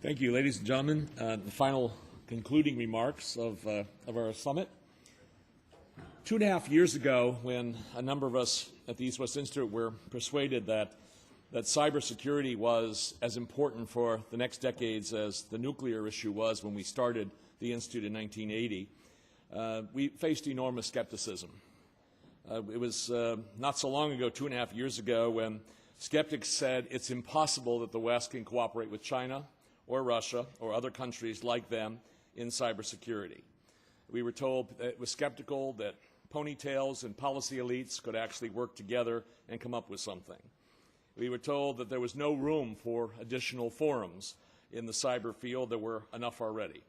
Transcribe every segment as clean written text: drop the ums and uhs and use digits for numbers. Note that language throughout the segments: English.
Thank you, ladies and gentlemen. The final concluding remarks of our summit. 2.5 years ago, when a number of us at the EastWest Institute were persuaded that cybersecurity was as important for the next decades as the nuclear issue was when we started the Institute in 1980, we faced enormous skepticism. It was not so long ago, 2.5 years ago, when skeptics said it's impossible that the West can cooperate with China or Russia or other countries like them in cybersecurity. We were told that it was skeptical that ponytails and policy elites could actually work together and come up with something. We were told that there was no room for additional forums in the cyber field. There were enough already.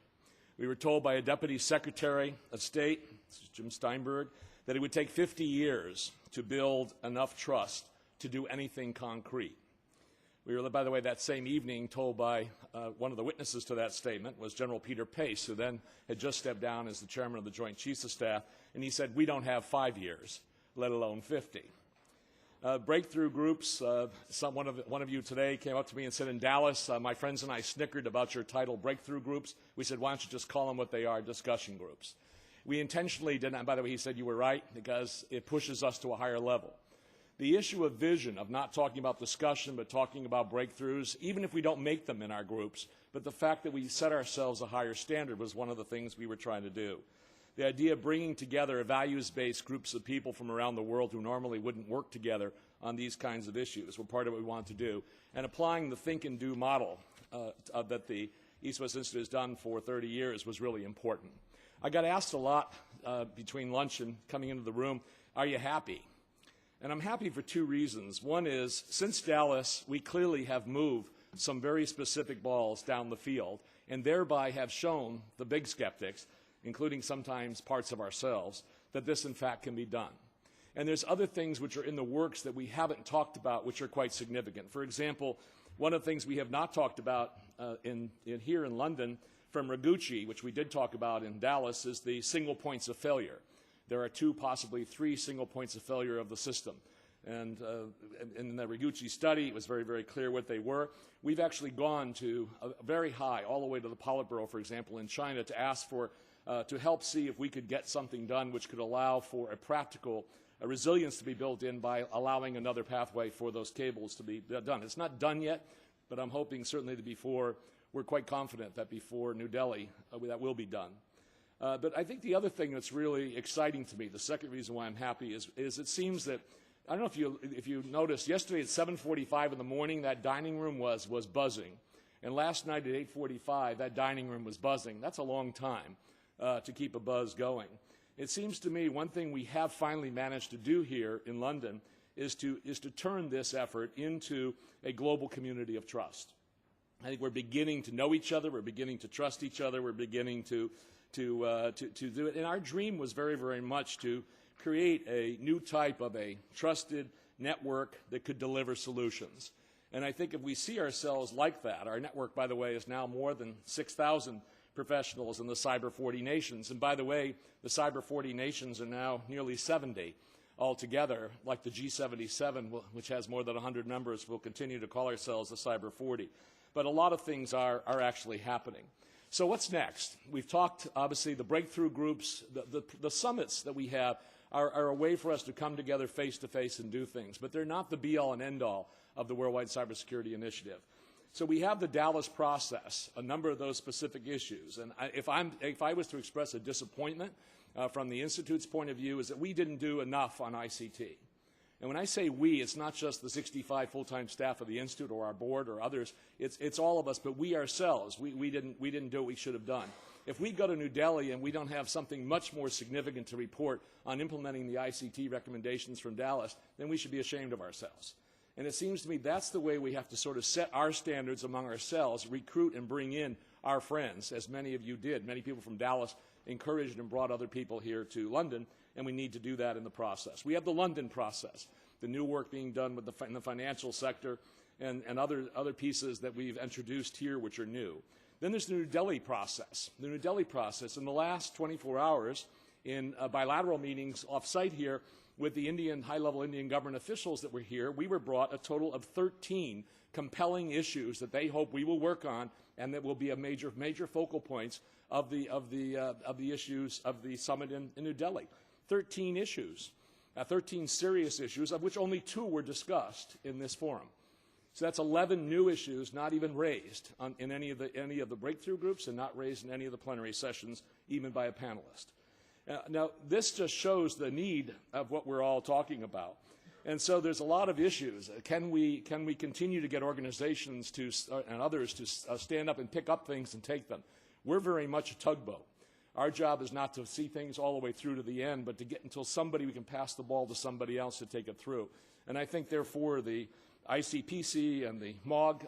We were told by a Deputy Secretary of State, Jim Steinberg, that it would take 50 years to build enough trust to do anything concrete. We were, by the way, that same evening told by one of the witnesses to that statement was General Peter Pace, who then had just stepped down as the chairman of the Joint Chiefs of Staff, and he said, we don't have 5 years, let alone 50. Breakthrough groups, one of you today came up to me and said, in Dallas, my friends and I snickered about your title, breakthrough groups. We said, why don't you just call them what they are, discussion groups. We intentionally did not, and by the way, he said you were right, because it pushes us to a higher level. The issue of vision, of not talking about discussion, but talking about breakthroughs, even if we don't make them in our groups, but the fact that we set ourselves a higher standard was one of the things we were trying to do. The idea of bringing together values-based groups of people from around the world who normally wouldn't work together on these kinds of issues were part of what we wanted to do. And applying the think and do model that the EastWest Institute has done for 30 years was really important. I got asked a lot between lunch and coming into the room, are you happy? And I'm happy for two reasons. One is, since Dallas, we clearly have moved some very specific balls down the field and thereby have shown the big skeptics, including sometimes parts of ourselves, that this in fact can be done. And there's other things which are in the works that we haven't talked about which are quite significant. For example, one of the things we have not talked about here in London from Ragucci, which we did talk about in Dallas, is the single points of failure. There are 2, possibly 3 single points of failure of the system. And in the Ragucci study, it was very, very clear what they were. We've actually gone to a very high, all the way to the Politburo, for example, in China, to ask for, to help see if we could get something done which could allow for a practical resilience to be built in by allowing another pathway for those cables to be done. It's not done yet, but I'm hoping certainly we're quite confident that before New Delhi, that will be done. But I think the other thing that's really exciting to me, the second reason why I'm happy, is it seems that, I don't know if you noticed, yesterday at 7:45 in the morning, that dining room was buzzing. And last night at 8:45, that dining room was buzzing. That's a long time to keep a buzz going. It seems to me one thing we have finally managed to do here in London is to turn this effort into a global community of trust. I think we're beginning to know each other, we're beginning to trust each other, we're beginning to do it. And our dream was very, very much to create a new type of a trusted network that could deliver solutions. And I think if we see ourselves like that, our network, by the way, is now more than 6,000 professionals in the Cyber 40 nations. And by the way, the Cyber 40 nations are now nearly 70 altogether, like the G77, which has more than 100 members. We'll continue to call ourselves the Cyber 40. But a lot of things are actually happening. So what's next? We've talked, obviously, the breakthrough groups, the summits that we have are a way for us to come together face-to-face and do things, but they're not the be-all and end-all of the Worldwide Cybersecurity Initiative. So we have the Dallas process, a number of those specific issues. And if I was to express a disappointment from the Institute's point of view, is that we didn't do enough on ICT. And when I say we, it's not just the 65 full-time staff of the Institute or our board or others. It's all of us, but we ourselves, we didn't do what we should have done. If we go to New Delhi and we don't have something much more significant to report on implementing the ICT recommendations from Dallas, then we should be ashamed of ourselves. And it seems to me that's the way we have to sort of set our standards among ourselves, recruit and bring in our friends, as many of you did. Many people from Dallas encouraged and brought other people here to London, and we need to do that in the process. We have the London process, the new work being done with in the financial sector and other pieces that we've introduced here which are new. Then there's the New Delhi process. The New Delhi process, in the last 24 hours, in bilateral meetings off-site here, with the high-level Indian government officials that were here, we were brought a total of 13 compelling issues that they hope we will work on and that will be a major focal points of the issues of the summit in New Delhi. 13 issues, 13 serious issues, of which only 2 were discussed in this forum. So that's 11 new issues not even raised in any of the breakthrough groups and not raised in any of the plenary sessions, even by a panelist. Now, this just shows the need of what we're all talking about. And so there's a lot of issues. Can we continue to get organizations and others to stand up and pick up things and take them? We're very much a tugboat. Our job is not to see things all the way through to the end, but to get until we can pass the ball to somebody else to take it through. And I think, therefore, the ICPC and the MOG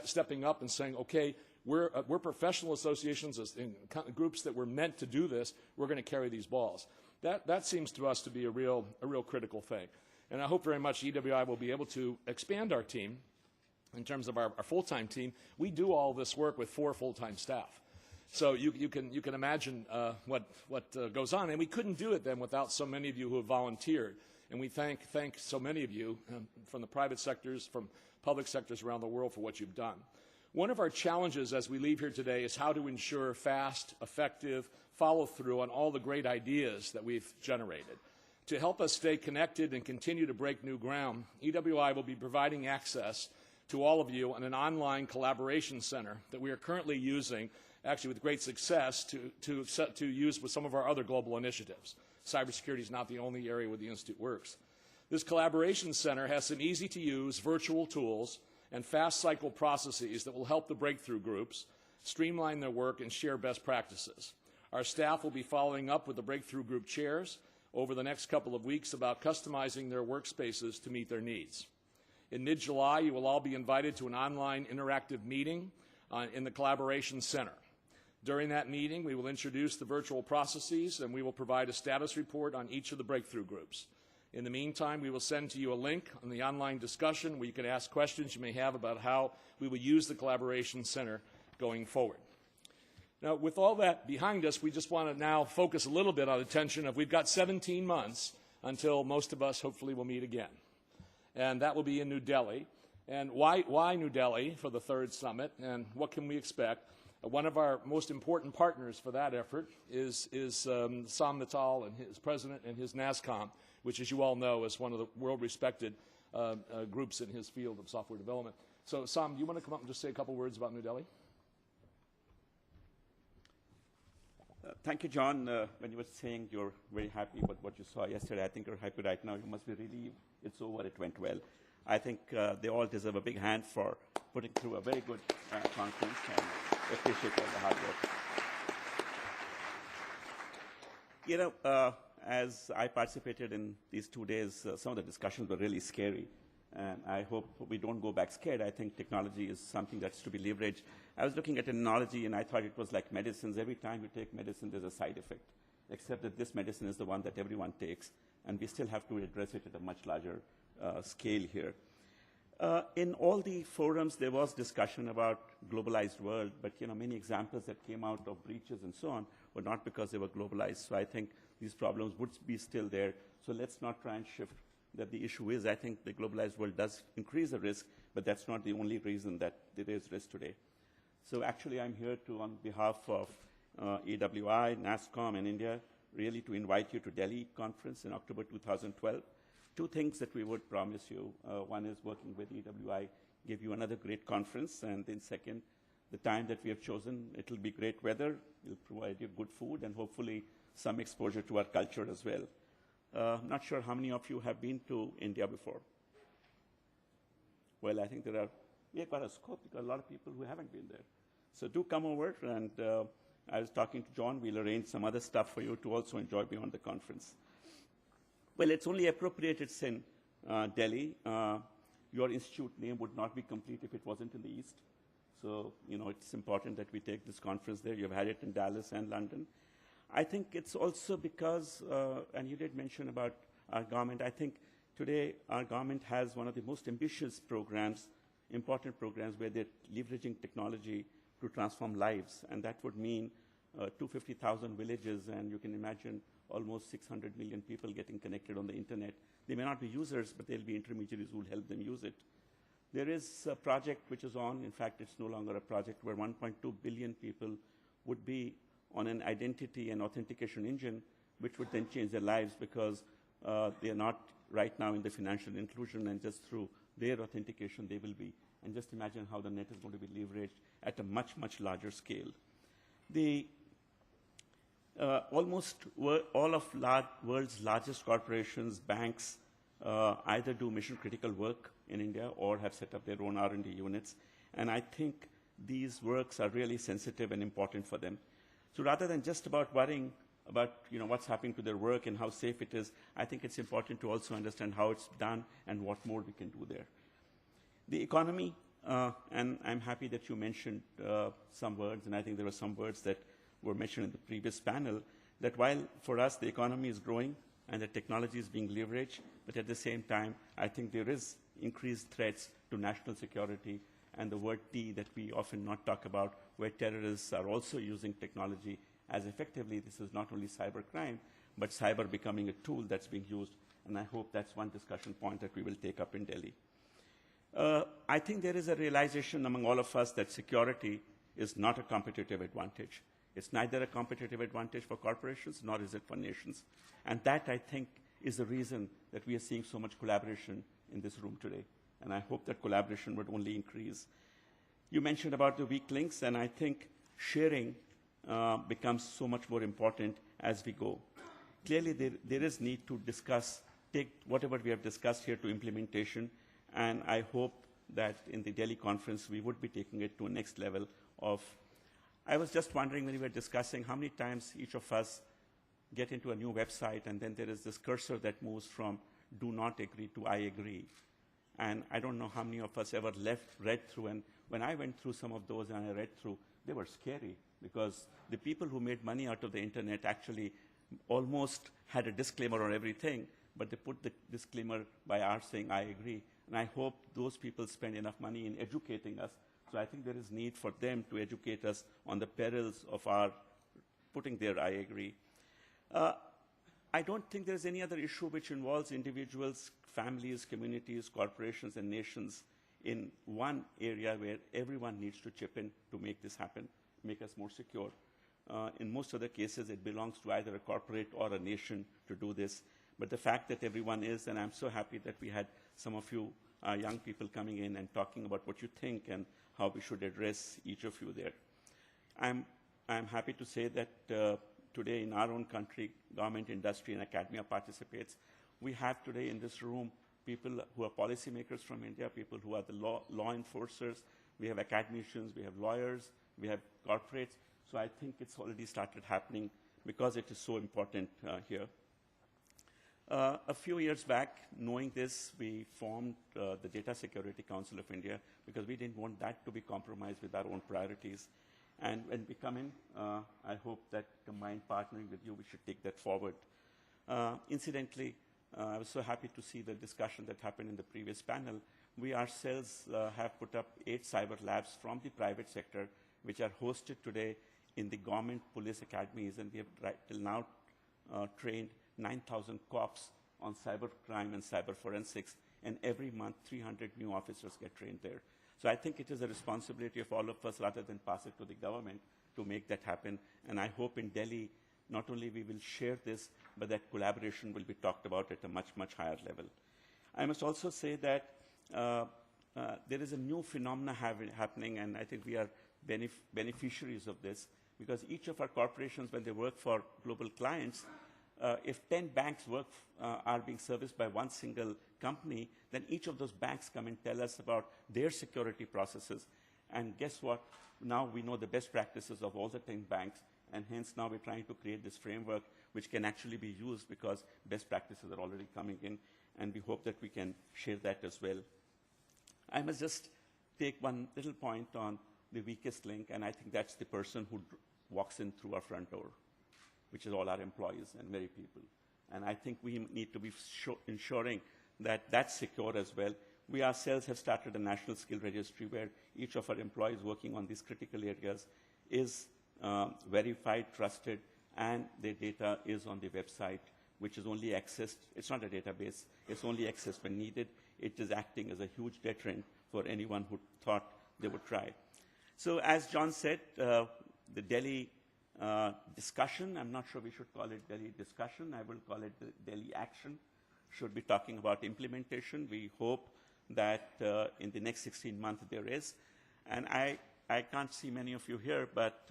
stepping up and saying, okay, we're professional associations and groups that were meant to do this. We're going to carry these balls. That seems to us to be a real critical thing. And I hope very much EWI will be able to expand our team in terms of our full-time team. We do all this work with 4 full-time staff. So you can imagine what goes on. And we couldn't do it then without so many of you who have volunteered. And we thank so many of you from the private sectors, from public sectors around the world for what you've done. One of our challenges as we leave here today is how to ensure fast, effective follow-through on all the great ideas that we've generated. To help us stay connected and continue to break new ground, EWI will be providing access to all of you on an online collaboration center that we are currently using, actually with great success, to use with some of our other global initiatives. Cybersecurity is not the only area where the Institute works. This collaboration center has some easy-to-use virtual tools and fast cycle processes that will help the breakthrough groups streamline their work and share best practices. Our staff will be following up with the breakthrough group chairs over the next couple of weeks about customizing their workspaces to meet their needs. In mid-July, you will all be invited to an online interactive meeting in the Collaboration Center. During that meeting, we will introduce the virtual processes and we will provide a status report on each of the breakthrough groups. In the meantime, we will send to you a link on the online discussion where you can ask questions you may have about how we will use the Collaboration Center going forward. Now, with all that behind us, we just want to now focus a little bit on attention of we've got 17 months until most of us hopefully will meet again. And that will be in New Delhi. And why New Delhi for the 3rd summit, and what can we expect? One of our most important partners for that effort is Sam Mittal and his president and his NASSCOM, which, as you all know, is one of the world-respected groups in his field of software development. So, Sam, do you want to come up and just say a couple words about New Delhi? Thank you, John. When you were saying you're very happy with what you saw yesterday, I think you're happy right now. You must be relieved it's over, it went well. I think they all deserve a big hand for putting through a very good conference, and appreciate all the hard work. You know, as I participated in these 2 days, some of the discussions were really scary. And I hope we don't go back scared. I think technology is something that's to be leveraged. I was looking at an analogy, and I thought it was like medicines. Every time you take medicine, there's a side effect, except that this medicine is the one that everyone takes, and we still have to address it at a much larger scale here. In all the forums, there was discussion about globalized world, but many examples that came out of breaches and so on were not because they were globalized. So I think these problems would be still there. So let's not try and shift that the issue is. I think the globalized world does increase the risk, but that's not the only reason that there is risk today. So actually, I'm here to, on behalf of EWI, NASSCOM, and India, really to invite you to Delhi conference in October 2012. 2 things that we would promise you. One is working with EWI, give you another great conference, and then second, the time that we have chosen, it will be great weather, we'll provide you good food, and hopefully some exposure to our culture as well. Not sure how many of you have been to India before. Well, I think we have got a scope because a lot of people who haven't been there. So do come over, and I was talking to John, we'll arrange some other stuff for you to also enjoy beyond the conference. Well, it's only appropriate it's in Delhi. Your institute name would not be complete if it wasn't in the East. So, it's important that we take this conference there. You've had it in Dallas and London. I think it's also because, and you did mention about our government, I think today our government has one of the most ambitious programs, important programs where they're leveraging technology to transform lives. And that would mean 250,000 villages, and you can imagine almost 600 million people getting connected on the internet. They may not be users, but they'll be intermediaries who will help them use it. There is a project which is on. In fact, it's no longer a project, where 1.2 billion people would be on an identity and authentication engine, which would then change their lives because they are not right now in the financial inclusion, and just through their authentication they will be. And just imagine how the net is going to be leveraged at a much, much larger scale. The almost all of world's largest corporations, banks, either do mission-critical work in India or have set up their own R&D units. And I think these works are really sensitive and important for them. So rather than just about worrying about what's happening to their work and how safe it is, I think it's important to also understand how it's done and what more we can do there. The economy, and I'm happy that you mentioned some words, and I think there were some words that were mentioned in the previous panel, that while for us the economy is growing and the technology is being leveraged, but at the same time, I think there is increased threats to national security, and the word T that we often not talk about, where terrorists are also using technology as effectively. This is not only cyber crime, but cyber becoming a tool that's being used, and I hope that's one discussion point that we will take up in Delhi. I think there is a realization among all of us that security is not a competitive advantage. It's neither a competitive advantage for corporations, nor is it for nations. And that, I think, is the reason that we are seeing so much collaboration in this room today. And I hope that collaboration would only increase. You mentioned about the weak links, and I think sharing becomes so much more important as we go. Clearly, there is need to take whatever we have discussed here to implementation, and I hope that in the Delhi conference we would be taking it to a next level of. I was just wondering when we were discussing how many times each of us get into a new website and then there is this cursor that moves from do not agree to I agree. And I don't know how many of us ever read through, and when I went through some of those and I read through, they were scary, because the people who made money out of the internet actually almost had a disclaimer on everything, but they put the disclaimer by our saying I agree. And I hope those people spend enough money in educating us. So I think there is need for them to educate us on the perils of our putting there I agree. I don't think there's any other issue which involves individuals, families, communities, corporations, and nations in one area where everyone needs to chip in to make this happen, make us more secure. In most other cases, it belongs to either a corporate or a nation to do this. But the fact that everyone is, and I'm so happy that we had some of you young people coming in and talking about what you think and how we should address each of you there. I'm happy to say that today in our own country, government, industry, and academia participates. We have today in this room people who are policymakers from India, people who are the law enforcers. We have academicians, we have lawyers, we have corporates. So I think it's already started happening because it is so important here. A few years back, knowing this, we formed the Data Security Council of India because we didn't want that to be compromised with our own priorities. And when we come in, I hope that combined partnering with you, we should take that forward. Incidentally, I was so happy to see the discussion that happened in the previous panel. We ourselves have put up 8 cyber labs from the private sector, which are hosted today in the government police academies, and we have till now trained 9,000 cops on cyber crime and cyber forensics, and every month 300 new officers get trained there. So I think it is a responsibility of all of us, rather than pass it to the government, to make that happen. And I hope in Delhi, not only we will share this, but that collaboration will be talked about at a much, much higher level. I must also say that there is a new phenomena happening, and I think we are beneficiaries of this, because each of our corporations, when they work for global clients, if 10 banks are being serviced by one single company, then each of those banks come and tell us about their security processes. And guess what? Now we know the best practices of all the 10 banks, and hence now we're trying to create this framework which can actually be used because best practices are already coming in, and we hope that we can share that as well. I must just take one little point on the weakest link, and I think that's the person who walks in through our front door, which is all our employees and very people. And I think we need to be ensuring that that's secure as well. We ourselves have started a national skill registry where each of our employees working on these critical areas is verified, trusted, and their data is on the website, which is only accessed. It's not a database. It's only accessed when needed. It is acting as a huge deterrent for anyone who thought they would try. So as John said, the Delhi discussion, I'm not sure we should call it Delhi discussion. I will call it the Delhi action. Should be talking about implementation. We hope that in the next 16 months there is. And I can't see many of you here, but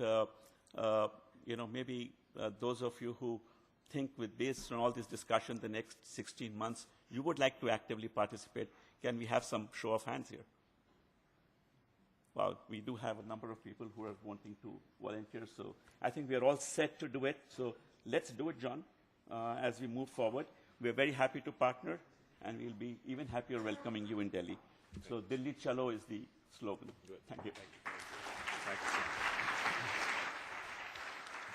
maybe those of you who think based on all this discussion, the next 16 months, you would like to actively participate. Can we have some show of hands here? Well, we do have a number of people who are wanting to volunteer, so I think we are all set to do it. So let's do it, John, as we move forward. We're very happy to partner, and we'll be even happier welcoming you in Delhi. So Delhi Chalo is the slogan. Good. Thank you. Thank you.